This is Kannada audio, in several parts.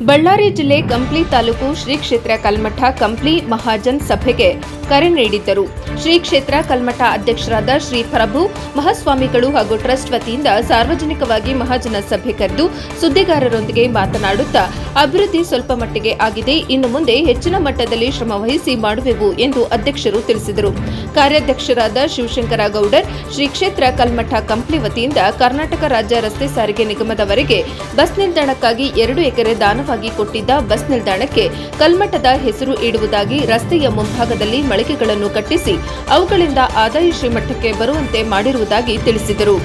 ಬಳ್ಳಾರಿ ಜಿಲ್ಲೆ ಕಂಪ್ಲಿ ತಾಲೂಕು ಶ್ರೀ ಕ್ಷೇತ್ರ ಕಲ್ಮಠ ಕಂಪ್ಲಿ ಮಹಾಜನ್ ಸಭೆಗೆ ಕರೆ ನೀಡಿದ್ದರು. ಶ್ರೀ ಕ್ಷೇತ್ರ ಕಲ್ಮಠ ಅಧ್ಯಕ್ಷರಾದ ಶ್ರೀ ಪ್ರಭು ಮಹಾಸ್ವಾಮಿಗಳು ಹಾಗೂ ಟ್ರಸ್ಟ್ ವತಿಯಿಂದ ಸಾರ್ವಜನಿಕವಾಗಿ ಮಹಾಜನ ಸಭೆ ಕರೆದು ಸುದ್ದಿಗಾರರೊಂದಿಗೆ ಮಾತನಾಡುತ್ತಾ ಅಭಿವೃದ್ಧಿ ಸ್ವಲ್ಪ ಮಟ್ಟಿಗೆ ಆಗಿದೆ, ಇನ್ನು ಮುಂದೆ ಹೆಚ್ಚಿನ ಮಟ್ಟದಲ್ಲಿ ಶ್ರಮ ವಹಿಸಿ ಮಾಡುವೆವು ಎಂದು ಅಧ್ಯಕ್ಷರು ತಿಳಿಸಿದರು. ಕಾರ್ಯಾಧ್ಯಕ್ಷರಾದ ಶಿವಶಂಕರ ಗೌಡರ್ ಶ್ರೀ ಕ್ಷೇತ್ರ ಕಲ್ಮಠ ಕಂಪ್ಲಿ ವತಿಯಿಂದ ಕರ್ನಾಟಕ ರಾಜ್ಯ ರಸ್ತೆ ಸಾರಿಗೆ ನಿಗಮದವರೆಗೆ ಬಸ್ ನಿಲ್ದಾಣಕ್ಕಾಗಿ 2 ಎಕರೆ ದಾನವಾಗಿ ಕೊಟ್ಟಿದ್ದ ಬಸ್ ನಿಲ್ದಾಣಕ್ಕೆ ಕಲ್ಮಠದ ಹೆಸರು ಇಡುವುದಾಗಿ ರಸ್ತೆಯ ಮುಂಭಾಗದಲ್ಲಿ ಮಳಿಗೆಗಳನ್ನು ಕಟ್ಟಿಸಿ ಅವುಗಳಿಂದ ಆದಾಯ ಶ್ರೀಮಠಕ್ಕೆ ಬರುವಂತೆ ಮಾಡಿರುವುದಾಗಿ ತಿಳಿಸಿದರು.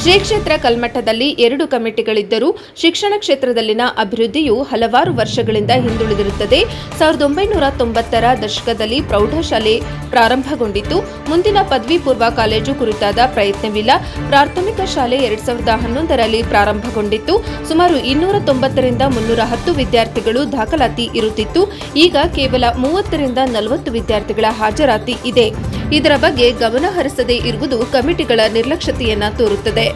ಶ್ರೀ ಕ್ಷೇತ್ರ ಕಲ್ಮಠದಲ್ಲಿ 2 ಕಮಿಟಿಗಳಿದ್ದರೂ ಶಿಕ್ಷಣ ಕ್ಷೇತ್ರದಲ್ಲಿನ ಅಭಿವೃದ್ಧಿಯು ಹಲವಾರು ವರ್ಷಗಳಿಂದ ಹಿಂದುಳಿದಿರುತ್ತದೆ. 1990ರ ದಶಕದಲ್ಲಿ ಪ್ರೌಢಶಾಲೆ ಪ್ರಾರಂಭಗೊಂಡಿತ್ತು. ಮುಂದಿನ ಪದವಿ ಪೂರ್ವ ಕಾಲೇಜು ಕುರಿತಾದ ಪ್ರಯತ್ನವಿಲ್ಲ. ಪ್ರಾಥಮಿಕ ಶಾಲೆ 2011ರಲ್ಲಿ ಪ್ರಾರಂಭಗೊಂಡಿತ್ತು. ಸುಮಾರು 290ರಿಂದ 310 ವಿದ್ಯಾರ್ಥಿಗಳು ದಾಖಲಾತಿ ಇರುತ್ತಿತ್ತು. ಈಗ ಕೇವಲ 30ರಿಂದ 40 ವಿದ್ಯಾರ್ಥಿಗಳ ಹಾಜರಾತಿ ಇದೆ. ಇದರ ಬಗ್ಗೆ ಗಮನ ಹರಿಸದೇ ಇರುವುದು ಕಮಿಟಿಗಳ ನಿರ್ಲಕ್ಷ್ಯತೆಯನ್ನ ತೋರುತ್ತದೆ.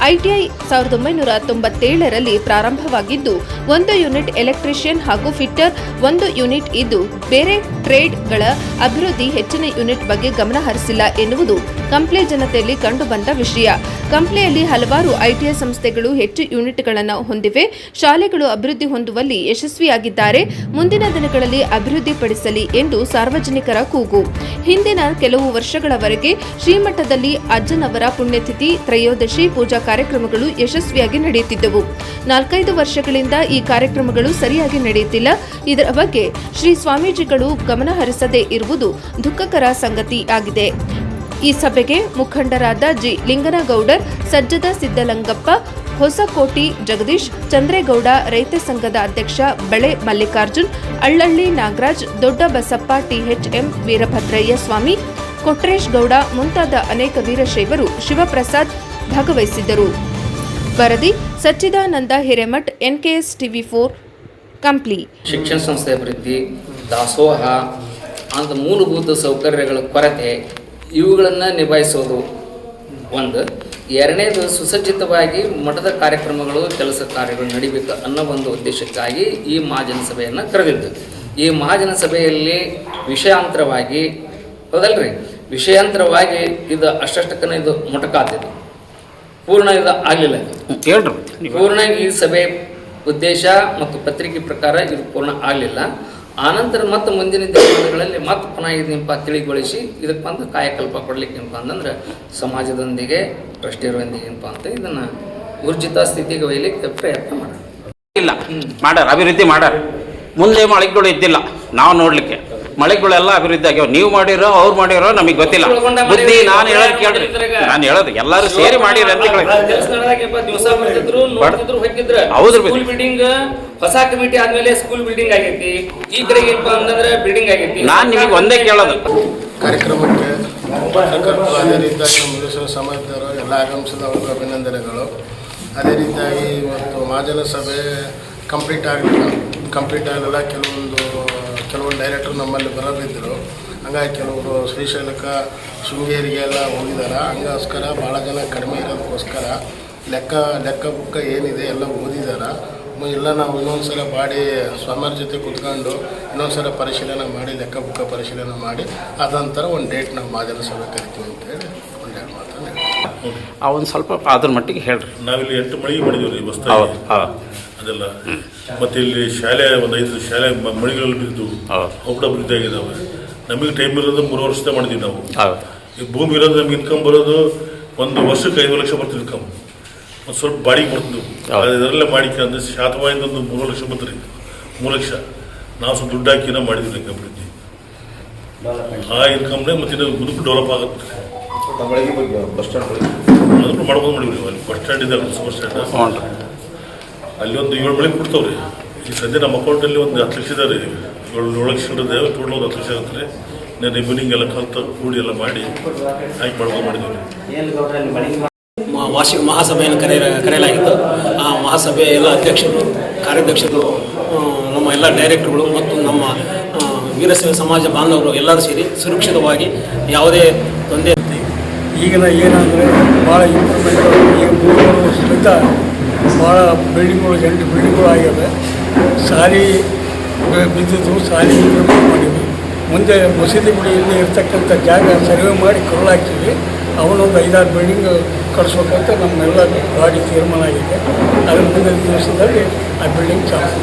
ಐಟಿಐ 1997ರಲ್ಲಿ ಪ್ರಾರಂಭವಾಗಿದ್ದು 1 ಯೂನಿಟ್ ಎಲೆಕ್ಟ್ರಿಷಿಯನ್ ಹಾಗೂ ಫಿಟ್ಟರ್ 1 ಯೂನಿಟ್ ಇದ್ದು ಬೇರೆ ಟ್ರೇಡ್ಗಳ ಅಭಿವೃದ್ಧಿ ಹೆಚ್ಚಿನ ಯೂನಿಟ್ ಬಗ್ಗೆ ಗಮನ ಹರಿಸಿಲ್ಲ ಎನ್ನುವುದು ಕಂಪ್ಲಿ ಜನತೆಯಲ್ಲಿ ಕಂಡುಬಂದ ವಿಷಯ. ಕಂಪ್ಲಿಯಲ್ಲಿ ಹಲವಾರು ಐಟಿಐ ಸಂಸ್ಥೆಗಳು ಹೆಚ್ಚು ಯೂನಿಟ್ಗಳನ್ನು ಹೊಂದಿವೆ. ಶಾಲೆಗಳು ಅಭಿವೃದ್ಧಿ ಹೊಂದುವಲ್ಲಿ ಯಶಸ್ವಿಯಾಗಿದ್ದಾರೆ. ಮುಂದಿನ ದಿನಗಳಲ್ಲಿ ಅಭಿವೃದ್ಧಿಪಡಿಸಲಿ ಎಂದು ಸಾರ್ವಜನಿಕರ ಕೂಗು. ಹಿಂದಿನ ಕೆಲವು ವರ್ಷಗಳವರೆಗೆ ಶ್ರೀಮಠದಲ್ಲಿ ಅಜ್ಜನವರ ಪುಣ್ಯತಿಥಿ ತ್ರಯೋದಶಿ ಪೂಜಾ ಕಾರ್ಯಕ್ರಮಗಳು ಯಶಸ್ವಿಯಾಗಿ ನಡೆಯುತ್ತಿದ್ದವು. 4-5 ವರ್ಷಗಳಿಂದ ಈ ಕಾರ್ಯಕ್ರಮಗಳು ಸರಿಯಾಗಿ ನಡೆಯುತ್ತಿಲ್ಲ. ಇದರ ಬಗ್ಗೆ ಶ್ರೀ ಸ್ವಾಮೀಜಿಗಳು ಗಮನ ಹರಿಸದೇ ಇರುವುದು ದುಃಖಕರ ಸಂಗತಿ ಆಗಿದೆ. ಈ ಸಭೆಗೆ ಮುಖಂಡರಾದ ಜಿ ಲಿಂಗನಗೌಡರ್, ಸಜ್ಜದ ಸಿದ್ದಲಿಂಗಪ್ಪ, ಹೊಸಕೋಟಿ ಜಗದೀಶ್, ಚಂದ್ರೇಗೌಡ, ರೈತ ಸಂಘದ ಅಧ್ಯಕ್ಷ ಬಳೆ ಮಲ್ಲಿಕಾರ್ಜುನ್, ಅಳ್ಳಳ್ಳಿ ನಾಗರಾಜ್, ದೊಡ್ಡ ಬಸಪ್ಪ, ಟಿಎಚ್ಎಂ ವೀರಭದ್ರಯ್ಯ ಸ್ವಾಮಿ, ಕೊಟ್ರೇಶ್ ಗೌಡ ಮುಂತಾದ ಅನೇಕ ವೀರಶೈವರು ಶಿವಪ್ರಸಾದ್ ಭಾಗವಹಿಸಿದ್ದರು. ವರದಿ ಸಚ್ಚಿದಾನಂದ ಹಿರೇಮಠ್, ಎನ್ಕೆಎಸ್ ಟಿವಿ4 ಕಂಪ್ಲಿ. ಶಿಕ್ಷಣ ಸಂಸ್ಥೆ ಅಭಿವೃದ್ಧಿ, ದಾಸೋಹ ಅಂತ ಮೂಲಭೂತ ಸೌಕರ್ಯಗಳ ಕೊರತೆ ಇವುಗಳನ್ನು ನಿಭಾಯಿಸೋದು ಒಂದು. ಎರಡನೇದು ಸುಸಜ್ಜಿತವಾಗಿ ಮಠದ ಕಾರ್ಯಕ್ರಮಗಳು ಕೆಲಸ ಕಾರ್ಯಗಳು ನಡಿಬೇಕು ಅನ್ನೋ ಒಂದು ಉದ್ದೇಶಕ್ಕಾಗಿ ಈ ಮಹಾಜನ ಸಭೆಯನ್ನು ಕರೆದಿದ್ದು. ಈ ಮಹಾಜನ ಸಭೆಯಲ್ಲಿ ವಿಷಯಾಂತರವಾಗಿ ಹೌದಲ್ರಿ, ವಿಷಯಾಂತರವಾಗಿ ಇದು ಅಷ್ಟಕ್ಕನೇ ಇದು ಮೊಟಕಾತಿದ್ದು ಪೂರ್ಣ ಇದು ಆಗಲಿಲ್ಲ. ಪೂರ್ಣ ಈ ಸಭೆ ಉದ್ದೇಶ ಮತ್ತು ಪತ್ರಿಕೆ ಪ್ರಕಾರ ಇದು ಪೂರ್ಣ ಆಗಲಿಲ್ಲ. ಆನಂತರ ಮತ್ತು ಮುಂದಿನ ದಿನಗಳಲ್ಲಿ ಮತ್ತೆ ಪುನಃ ಇದನ್ನಪ್ಪ ತಿಳಿಗೊಳಿಸಿ ಇದಕ್ಕೆ ಬಂದು ಕಾಯಕಲ್ಪ ಕೊಡ್ಲಿಕ್ಕೆನಪ್ಪ ಅಂತಂದ್ರೆ ಸಮಾಜದೊಂದಿಗೆ ಟ್ರಸ್ಟಿಯರೊಂದಿಗೆ ಏನಪ್ಪ ಅಂತ ಇದನ್ನು ಊರ್ಜಿತ ಸ್ಥಿತಿಗೆ ಒಯ್ಯಲಿಕ್ಕೆ ಪ್ರಯತ್ನ ಮಾಡ್ಯಾರ. ಅಭಿವೃದ್ಧಿ ಮಾಡ್ಯಾರ. ಮುಂದೆ ಮಳೆಗಳು ಇದ್ದಿಲ್ಲ ನಾವು ನೋಡ್ಲಿಕ್ಕೆ. ಮಳೆಗಳೆಲ್ಲ ಅಭಿವೃದ್ಧಿ ಆಗ್ಯಾವ. ನೀವು ಮಾಡಿರೋ ಅವ್ರು ಮಾಡಿರೋ ನಮಗೆ ಗೊತ್ತಿಲ್ಲ. ಬುದ್ಧಿ ನಾನು ಹೇಳೋದು ಕೇಳ್ರಿ, ನಾನು ಹೇಳೋದು ಎಲ್ಲರೂ ಸೇರಿ ಮಾಡಿರಿ ಅಂತ ಹೌದು. ಬಿಲ್ಡಿಂಗ್ ಹೊಸ ಕಮಿಟಿ ಆದ್ಮೇಲೆ ಸ್ಕೂಲ್ ಬಿಲ್ಡಿಂಗ್ ಆಗೈತಿ, ಈ ಕಡೆ ಏನಪ್ಪ ಅಂತಂದ್ರೆ ಬಿಲ್ಡಿಂಗ್ ಆಗೈತಿ. ನಾನು ನಿಮಗೆ ಒಂದೇ ಕೇಳೋದು ಕಾರ್ಯಕ್ರಮಕ್ಕೆ ಅದೇ ರೀತಿಯಾಗಿ ಮುಗಿಸುವ ಸಮಾಜದವರು ಎಲ್ಲ ಆಗಮಿಸಿದ ಅವ್ರಿಗೆ ಅಭಿನಂದನೆಗಳು. ಅದೇ ರೀತಿಯಾಗಿ ಇವತ್ತು ಮಹಾಜನ ಸಭೆ ಕಂಪ್ಲೀಟ್ ಆಗಲಿಲ್ಲ. ಕೆಲವೊಂದು ಡೈರೆಕ್ಟರ್ ನಮ್ಮಲ್ಲಿ ಬರಬಿದ್ದರು. ಹಂಗಾಗಿ ಕೆಲವರು ಶ್ರೀಶೈಲಕ್ಕೆ ಶೃಂಗೇರಿಗೆಲ್ಲ ಹೋಗಿದ್ದಾರೆ. ಹಂಗೋಸ್ಕರ ಭಾಳ ಜನ ಕಡಿಮೆ ಇರೋದಕ್ಕೋಸ್ಕರ ಲೆಕ್ಕ ಬುಕ್ಕ ಏನಿದೆ ಎಲ್ಲ ಓದಿದ್ದಾರೆ. ಎಲ್ಲ ನಾವು ಇನ್ನೊಂದು ಸಲ ಮಾಡಿ ಸ್ವಾಮಿಯವ್ರ ಜೊತೆ ಕೂತ್ಕೊಂಡು ಇನ್ನೊಂದು ಸಲ ಪರಿಶೀಲನೆ ಮಾಡಿ ಲೆಕ್ಕ ಬುಕ್ಕ ಪರಿಶೀಲನೆ ಮಾಡಿ ಅದಂತರ ಒಂದು ಡೇಟ್ ನಾವು ಮಹಾಜನ ಸಭೆ ಕರಿತೀವಿ ಅಂತೇಳಿ ಒಂದೆರಡು ಮಾತನ್ನು ಒಂದು ಸ್ವಲ್ಪ ಅದ್ರ ಮಟ್ಟಿಗೆ ಹೇಳ್ರಿ. ನಾವಿಲ್ಲಿ 8 ಮಳಿಗೆ ಮಾಡಿದ್ದೀವಿ ರೀ ಬಸ್ ಅದೆಲ್ಲ. ಮತ್ತು ಇಲ್ಲಿ ಶಾಲೆ ಒಂದು 5 ಶಾಲೆ ಮಳಿಗೆಗಳು ಬಿದ್ದು ಅವು ಕೂಡ ಅಭಿವೃದ್ಧಿ ಆಗಿದ್ದಾವೆ. ನಮಗೆ ಟೈಮ್ ಇರೋದು 3 ವರ್ಷದ ಮಾಡಿದ್ದೀವಿ ನಾವು. ಈ ಭೂಮಿ ಇರೋದು ನಮ್ಗೆ ಇನ್ಕಮ್ ಬರೋದು ಒಂದು ವರ್ಷಕ್ಕೆ 5 ಲಕ್ಷ ಬರ್ತೀವಿ ಇನ್ಕಮ್. ಒಂದು ಸ್ವಲ್ಪ ಬಾಡಿಗೆ ಬರ್ತಿದ್ವು ಅದರಲ್ಲೇ ಮಾಡಿಕೆ ಅಂದರೆ ಶಾತವಾಯಿಂದ ಒಂದು 3 ಲಕ್ಷ ಬರ್ತೀರಿ. 3 ಲಕ್ಷ ನಾವು ಸ್ವಲ್ಪ ದುಡ್ಡು ಹಾಕಿನ ಮಾಡಿದ್ವಿ ರೀ ಅಭಿವೃದ್ಧಿ. ಆ ಇನ್ಕಮ್ನೇ ಮತ್ತು ಇದು ಮುಂದಕ್ಕೆ ಡೆವಲಪ್ ಆಗುತ್ತೆ. ಬಸ್ ಸ್ಟ್ಯಾಂಡ್ ಅದನ್ನು ಮಾಡ್ಬೋದು ಮಾಡಿದ್ವಿ. ಅಲ್ಲಿ ಬಸ್ ಸ್ಟ್ಯಾಂಡ್ ಇದೆ, ಬಸ್ ಸ್ಟ್ಯಾಂಡ್ ಅಲ್ಲಿ ಒಂದು 7 ಮಳಿಗೆ ಕೊಡ್ತಾವೆ ರೀ. ಈ ಸದ್ಯ ನಮ್ಮ ಅಕೌಂಟಲ್ಲಿ ಒಂದು 10 ಲಕ್ಷ ಇದೆ ರೀ. 7 ಲಕ್ಷ ಇರೋದೇ ಟೋಟಲ್ ಒಂದು 10 ಲಕ್ಷ ಆಗುತ್ತೆ ರೀ. ನಾನು ರೆವ್ಯೂನಿಂಗ್ ಎಲ್ಲ ಕಲ್ತು ಕೂಡಿ ಎಲ್ಲ ಮಾಡಿ ಆಯ್ಕೆ ಮಾಡ್ಬೋದು ಮಾಡಿದ್ದೀವಿ ರೀ. ವಾರ್ಷಿಕ ಮಹಾಸಭೆಯನ್ನು ಕರೆಯಲಾಗಿತ್ತು. ಆ ಮಹಾಸಭೆಯ ಎಲ್ಲ ಅಧ್ಯಕ್ಷರು, ಕಾರ್ಯಾಧ್ಯಕ್ಷರು, ನಮ್ಮ ಎಲ್ಲ ಡೈರೆಕ್ಟರ್ಗಳು ಮತ್ತು ನಮ್ಮ ವೀರಶೈವ ಸಮಾಜ ಬಾಂಧವರು ಎಲ್ಲರೂ ಸೇರಿ ಸುರಕ್ಷಿತವಾಗಿ ಯಾವುದೇ ತೊಂದರೆ ಈಗಿನ ಏನಂದರೆ ಭಾಳ ಇಂಪ್ರೂವ್ಮೆಂಟ್ ಈಗ 3 ವರ್ಷದಿಂದ ಭಾಳ ಬಿಲ್ಡಿಂಗ್ಗಳು 8 ಬಿಲ್ಡಿಂಗ್ಗಳು ಆಗಿವೆ. ಸಾರಿ ಬಿದ್ದಿದ್ದು ಸಾರಿ ಮಾಡಿದ್ವಿ. ಮುಂದೆ ಮಸೀದಿ ಗುಡಿಯಲ್ಲಿ ಇರ್ತಕ್ಕಂಥ ಜಾಗ ಸರ್ವೆ ಮಾಡಿ ಕರುಳಾಗ್ತೀವಿ. ಅವನೊಂದು 5-6 ಬಿಲ್ಡಿಂಗ್ ಕಟ್ಸ್ಬೇಕಂತ ನಮ್ಮೆಲ್ಲ ಗಾಡಿ ತೀರ್ಮಾನ ಆಗಿದೆ. ಅದರ ಮುಂದಿನ ದಿವಸದಲ್ಲಿ ಆ ಬಿಲ್ಡಿಂಗ್ ಚಾಲು